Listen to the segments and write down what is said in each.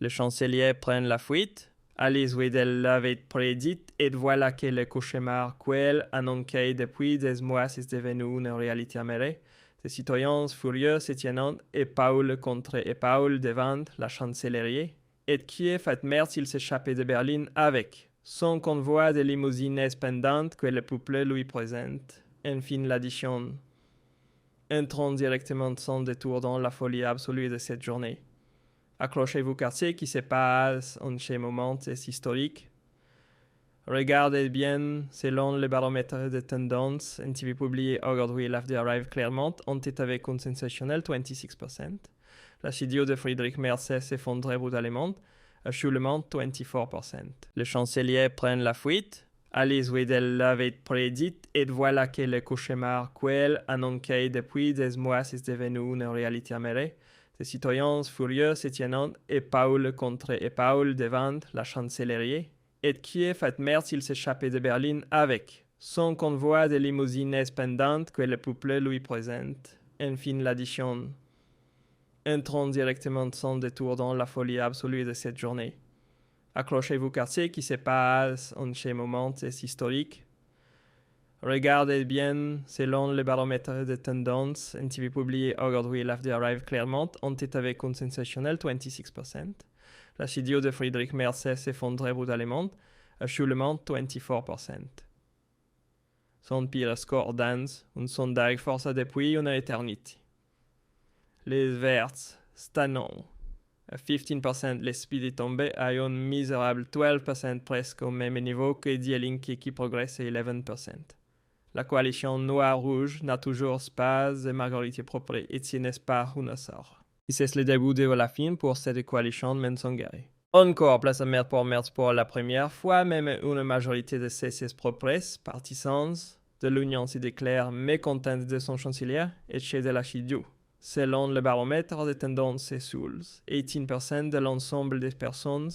Les chanceliers prennent la fuite. Alice Weidel l'avait prédit et voilà que le cauchemar qu'elle annonçait depuis des mois est devenu une réalité amérée. Les citoyens furieux se tiennent épaule contre épaule devant la chancellerie. Et Kiev admire s'il s'échappait de Berlin avec son convoi de limousines pendantes que le peuple lui présente. Enfin l'addition. Entrons directement sans détour dans la folie absolue de cette journée. Accrochez-vous car ce qui se passe en ce moment est historique. Regardez bien, selon le baromètre de tendance, un TV publié aujourd'hui, l'AfD arrive clairement en tête avec un sensationnel 26%. La studio de Friedrich Merz s'effondrait brutalement, à Schulman 24%. Les chanceliers prennent la fuite. Alice Weidel l'avait prédit et voilà que le cauchemar qu'elle annonçait depuis des mois est devenu une réalité amérée. Les citoyens furieux se tiennent épaule contre épaule devant la chancellerie. Et Kiev admire s'il s'échappait de Berlin avec son convoi de limousines pendantes que le peuple lui présente. Enfin l'addition. Entrons directement sans détour dans la folie absolue de cette journée. Accrochez-vous car ce qui se passe en ce moment est historique. Regardez bien, selon le baromètre de tendance, un TV publié aujourd'hui, l'AfD arrive clairement en tête avec un sensationnel 26%. La studio de Friedrich Merz s'effondrait brutalement, à Schulman 24%. Son pire score dans un sondage força depuis une éternité. Les Verts stagnent à 15%, les Speedy tombés à un misérable 12%, presque au même niveau que Die Linke qui progresse à 11%. La coalition noire-rouge n'a toujours pas de majorité propre et ce n'est pas un sort. Et c'est le début de la fin pour cette coalition mensongère. Encore place à Merz pour la première fois, même une majorité de ses propres partisans de l'Union se déclare mécontente de son chancelier et chez de la Chidiou. Selon le baromètre de tendance Souls, 18% de l'ensemble des personnes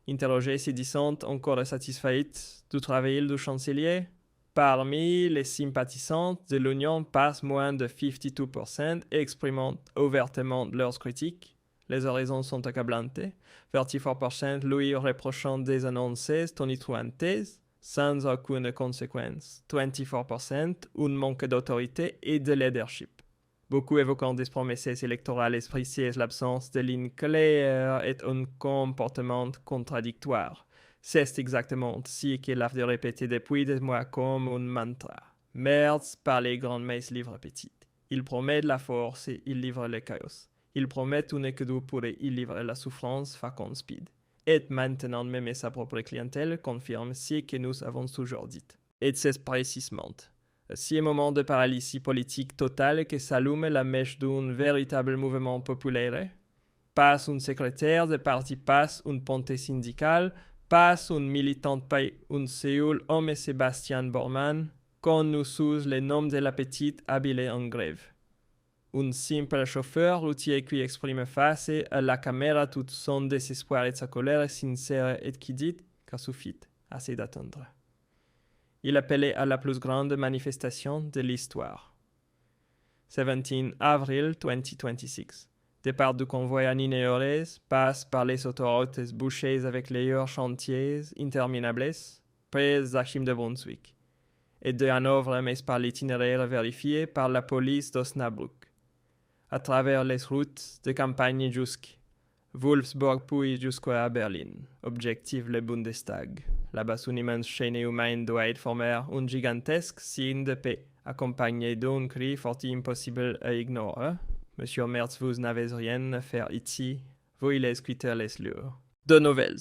interrogées se disent encore satisfaites du travail du chancelier. Parmi les sympathisants de l'Union, pas moins de 52% exprimant ouvertement leurs critiques. Les horizons sont accablantes. 34% lui reprochant des annonces tonitruantes sans aucune conséquence. 24% un manque d'autorité et de leadership. Beaucoup évoquant des promesses électorales précises, l'absence de ligne claire et un comportement contradictoire. C'est exactement ce qu'il a répété depuis des mois comme un mantra. Merz par les grandes messes livre petites. Il promet de la force et il livre le chaos. Il promet une équidou pour et il livre la souffrance facon speed. Et maintenant même sa propre clientèle confirme ce que nous avons toujours dit. Et c'est précisément si un moment de paralysie politique totale que s'allume la mèche d'un véritable mouvement populaire. Pas un secrétaire de parti, pas une ponte syndicale, pas un militant pays, un Séoul, homme Sébastien Bormann, qu'on nous sous le nom de la petite habillée en grève. Un simple chauffeur routier qui exprime face à la caméra tout son désespoir et sa colère sincère et qui dit qu'il suffit assez d'attendre. Il appelait à la plus grande manifestation de l'histoire. 17 avril 2026. Départ du convoi à Nineores, passe par les autoroutes bouchées avec les heures chantiers interminables, près d'Achim de Brunswick, et de Hanovre mais par l'itinéraire vérifié par la police d'Osnabrück, à travers les routes de campagne jusqu'à Wolfsburg puis jusqu'à Berlin. Objectif le Bundestag. Là-bas, une immense chaîne humaine doit être formée, un gigantesque signe de paix, accompagné d'un cri fort impossible à ignorer. Monsieur Merz, vous n'avez rien à faire ici. Vous il quitter les lieux. Deux nouvelles.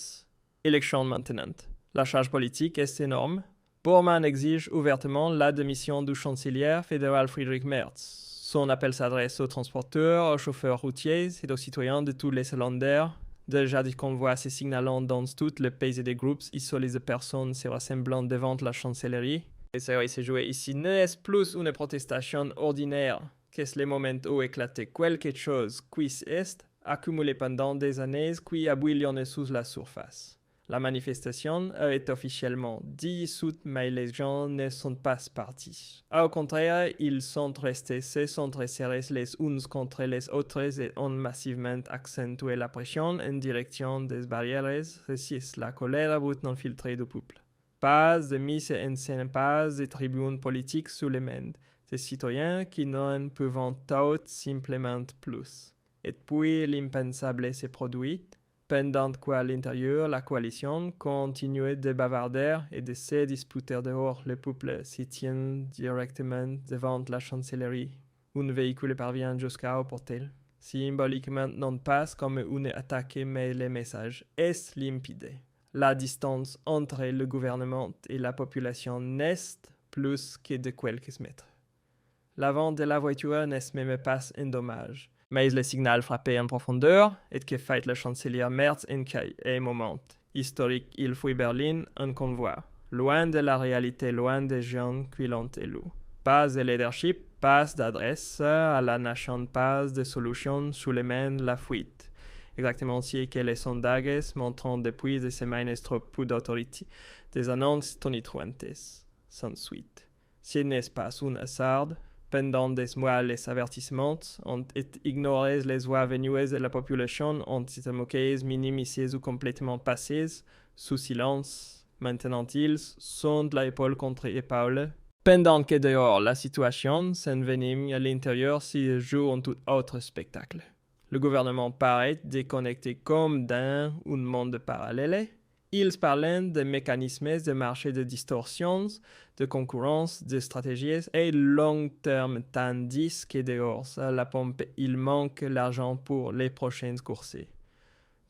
Élection maintenant. La charge politique est énorme. Bormann exige ouvertement la démission du chancelier fédéral Friedrich Merz. Son appel s'adresse aux transporteurs, aux chauffeurs routiers et aux citoyens de tous les Länder. Déjà des convois se signalant dans tout le pays et des groupes isolés de personnes se rassemblant devant la chancellerie. Et ça va se jouer ici n'est plus une protestation ordinaire, qu'est-ce le moment où éclater quelque chose qui est accumulé pendant des années qui a bouillonné sous la surface. La manifestation est officiellement dissoute, mais les gens ne sont pas partis. Au contraire, ils sont restés se sont resserrés les uns contre les autres et ont massivement accentué la pression en direction des barrières. Ceci est la colère brute non filtrée du peuple. Pas de mise en scène, pas de tribunes politiques sous les mains des citoyens qui n'en peuvent tout simplement plus. Et puis l'impensable s'est produit. Pendant qu'à l'intérieur, la coalition continuait de bavarder et de se disputer dehors, le peuple s'y tient directement devant la chancellerie. Un véhicule parvient jusqu'au portail. Symboliquement non pas comme une attaque, mais le message est limpide. La distance entre le gouvernement et la population n'est plus que de quelques mètres. L'avant de la voiture n'est même pas un dommage. Mais le signal frappé en profondeur et que fait le chancelier Merz en un moment historique. Il fuit Berlin en convoi, loin de la réalité, loin des gens qui l'ont élu. Pas de leadership, pas d'adresse à la nation, pas de solution sous les mains de la fuite. Exactement ce que les sondages montrent depuis des semaines trop peu d'autorité, des annonces tonitruantes, sans suite. Ce n'est pas un hasard. Pendant des mois, les avertissements ont été ignorés, les voix venues de la population ont été moquées, minimisées ou complètement passées sous silence. Maintenant, ils sont de l'épaule contre épaule. Pendant que dehors, la situation s'envenime, à l'intérieur s'y joue un tout autre spectacle. Le gouvernement paraît déconnecté comme dans un monde parallèle. Ils parlent de mécanismes de marché de distorsions, de concurrence, de stratégies et long terme, tandis que dehors, à la pompe, il manque l'argent pour les prochaines courses.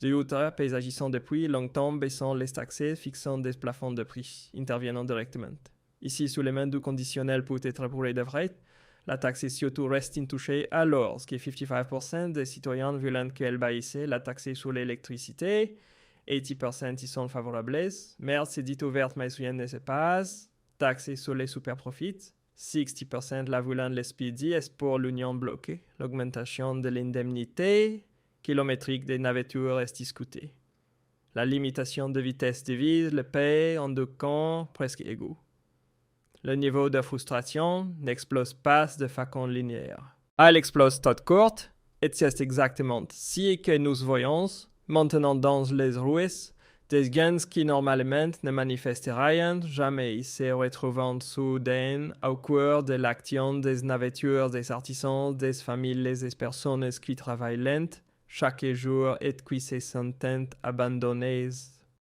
De outre, paysagissant depuis longtemps, baissant les taxes, fixant des plafonds de prix, intervenant directement. Ici, sous les mains du conditionnel peut être pour de vrai, la taxe surtout reste intouchée alors que 55% des citoyens veulent qu'elle baisse la taxe sur l'électricité, 80% y sont favorables, Merz s'est dit ouverte mais rien ne se passe, taxé sur les superprofits, 60% la voulant les speedy est pour l'union bloquée, l'augmentation de l'indemnité kilométrique des navettures est discutée. La limitation de vitesse divise le pays en deux camps presque égaux. Le niveau de frustration n'explose pas de façon linéaire. Elle explose toute courte, et c'est exactement ce que nous voyons maintenant dans les rues, des gens qui normalement ne manifestent rien, jamais se retrouvant soudain au cœur de l'action des navettures, des artisans, des familles, des personnes qui travaillent lent, chaque jour et qui se sentent abandonnées.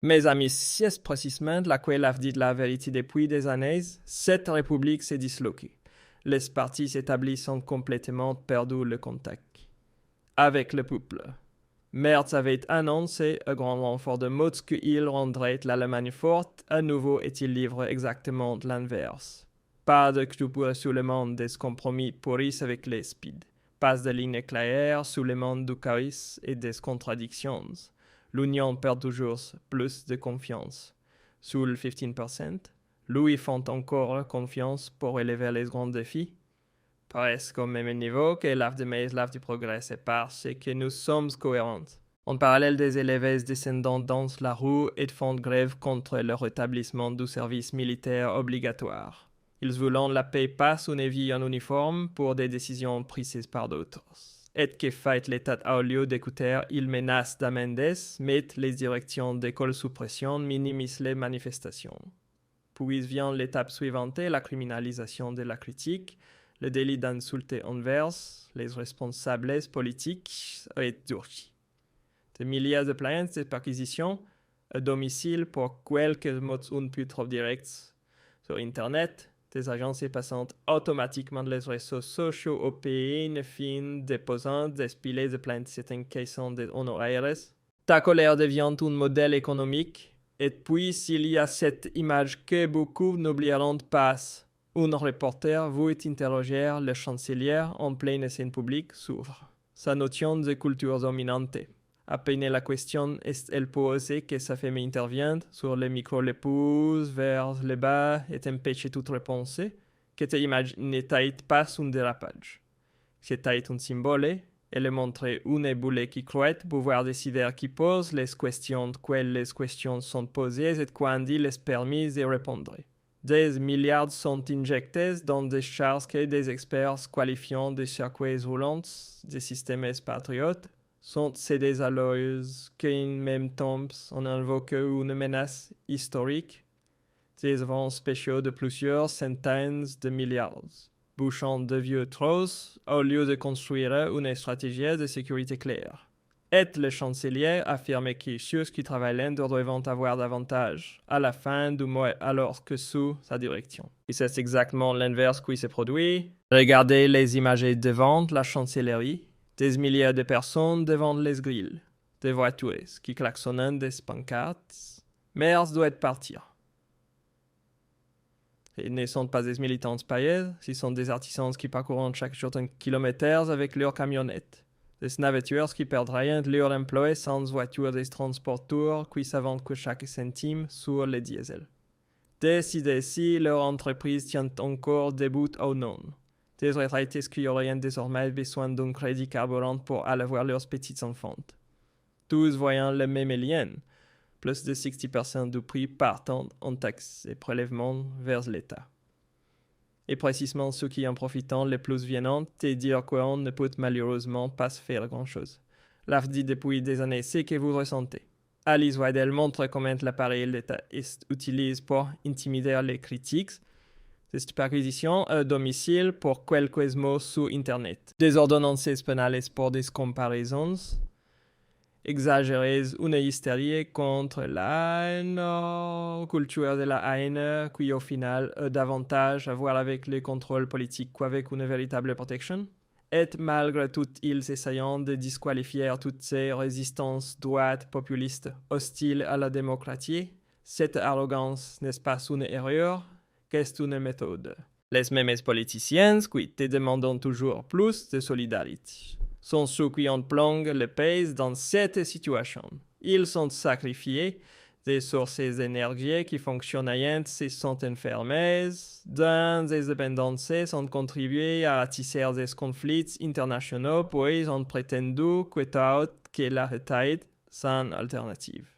Mes amis, c'est précisément laquelle a dit la vérité depuis des années, cette république s'est disloquée. Les partis établis ont complètement perdu le contact avec le peuple. Merz avait annoncé un grand renfort de mots qu'il rendrait l'Allemagne forte, à nouveau et il livre exactement l'inverse. Pas de clous sur le monde des compromis pourris avec les speed. Pas de ligne claire sur le monde du chaos et des contradictions. L'Union perd toujours plus de confiance. Sous le 15%, lui font encore confiance pour élever les grands défis. Presque au même niveau que l'AF de mais l'AF du progrès, c'est parce que nous sommes cohérents. En parallèle des élèves descendant dans la rue et font grève contre le rétablissement du service militaire obligatoire. Ils veulent la paix pas une vie en uniforme pour des décisions prises par d'autres. Et que fait l'État au lieu d'écouter, il menace d'amendes, met les directions d'école sous pression, minimise les manifestations. Puis vient l'étape suivante, la criminalisation de la critique, le délit d'insulter envers les responsables politiques est durci. Des milliers de plaintes et perquisitions à domicile pour quelques mots un peu trop directs sur Internet, des agences passant automatiquement les réseaux sociaux au pays ne finissent déposant des pilets de plaintes certaines questions des honoraires. Ta colère devient un modèle économique, et puis s'il y a cette image que beaucoup n'oublieront pas, un reporter veut interroger le chancelier en pleine scène publique sur sa notion de culture dominante. À peine la question est-elle posée que sa femme intervient sur le micro le pousse vers le bas et empêche toute réponse, que cette image n'était pas un dérapage. C'était un symbole et le montrer une boule qui croit, pouvoir décider qui pose les questions, quelles les questions sont posées et quand il est permis de répondre. Des milliards sont injectés dans des charges que des experts qualifiant de circuits roulants des systèmes patriotes sont cédés à l'œil qu'en même temps on invoque une menace historique, des événements spéciaux de plusieurs centaines de milliards, bouchant de vieux trous au lieu de construire une stratégie de sécurité claire. Et le chancelier affirme que ceux qui travaillent doivent avoir davantage à la fin du mois alors que sous sa direction. Et c'est exactement l'inverse qui se produit. Regardez les images devant la chancellerie, des milliers de personnes devant les grilles, des voitures qui klaxonnent des pancartes. Mers doit partir. Ils ne sont pas des militants payés, ce sont des artisans qui parcourent chaque jour un kilomètre avec leurs camionnettes. Des navetteurs qui perdent rien de leur emploi sans voiture des transporteurs qui savent que chaque centime sur le diesel. Décider si leur entreprise tient encore debout ou non. Des retraités qui auraient désormais besoin d'un crédit carburant pour aller voir leurs petits-enfants. Tous voyant le même lien. Plus de 60% du prix partant en taxes et prélèvements vers l'État. Et précisément ceux qui en profitent le plus viennent te dire qu'on ne peut malheureusement pas faire grand-chose. L'AFD depuis des années, c'est que vous ressentez. Alice Weidel montre comment l'appareil d'État est utilisé pour intimider les critiques. Cette perquisition à domicile pour quelques mots sur Internet. Des ordonnances pénales pour des comparaisons. Exagérez une hystérie contre la haine, culture de la haine, qui au final a davantage à voir avec les contrôles politiques qu'avec une véritable protection. Et malgré tout, ils essayent de disqualifier toutes ces résistances droites populistes hostiles à la démocratie. Cette arrogance n'est pas une erreur, qu'est une méthode. Les mêmes politiciens qui te demandent toujours plus de solidarité sont ceux qui en plongent le pays dans cette situation. Ils sont sacrifiés, des sources d'énergie qui fonctionnent se sont enfermées, dans des dépendances ont contribué à tisser des conflits internationaux, puis ont prétendu que la retraite sans alternative.